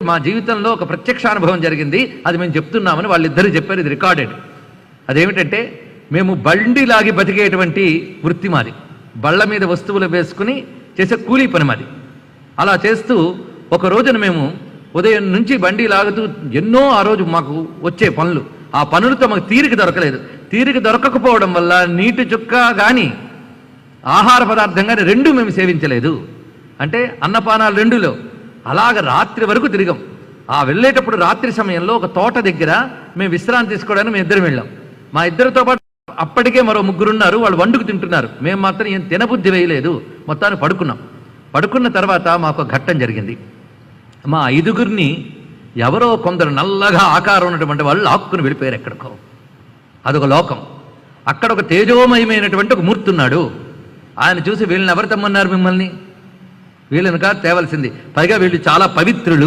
మా జీవితంలో ఒక ప్రత్యక్షానుభవం జరిగింది, అది మేము చెప్తున్నామని వాళ్ళిద్దరూ చెప్పారు. ఇది రికార్డెడ్. అదేమిటంటే, మేము బండి లాగి బతికేటువంటి వృత్తి మాది. బళ్ళ మీద వస్తువులు వేసుకుని చేసే కూలీ పని మాది. అలా చేస్తూ ఒక రోజున మేము ఉదయం నుంచి బండి లాగుతూ ఎన్నో ఆ రోజు మాకు వచ్చే పనులు, ఆ పనులతో మాకు తీరిక దొరకలేదు. తీరిక దొరకకపోవడం వల్ల నీటి చుక్క కానీ ఆహార పదార్థం కానీ రెండూ మేము సేవించలేదు. అంటే అన్నపానాలు రెండులో అలాగ రాత్రి వరకు తిరిగాం. ఆ వెళ్ళేటప్పుడు రాత్రి సమయంలో ఒక తోట దగ్గర మేము విశ్రాంతి తీసుకోవడానికి మేము ఇద్దరం వెళ్ళాం. మా ఇద్దరితో పాటు అప్పటికే మరో ముగ్గురున్నారు, వాళ్ళు వండుకు తింటున్నారు. మేము మాత్రం ఏం తినబుద్ధి వేయలేదు, మొత్తాన్ని పడుకున్నాం. పడుకున్న తర్వాత మాకు ఘట్టం జరిగింది. మా ఐదుగురిని ఎవరో కొందరు నల్లగా ఆకారం ఉన్నటువంటి వాళ్ళు ఆక్కుని వెళ్ళిపోయారు ఎక్కడికో. అదొక లోకం. అక్కడ ఒక తేజోమయమైనటువంటి ఒక మూర్తి ఉన్నాడు. ఆయన చూసి వీళ్ళని ఎవరు తెమ్మన్నారు మిమ్మల్ని? వీళ్ళని కాదు తేవలసింది. పైగా వీళ్ళు చాలా పవిత్రులు.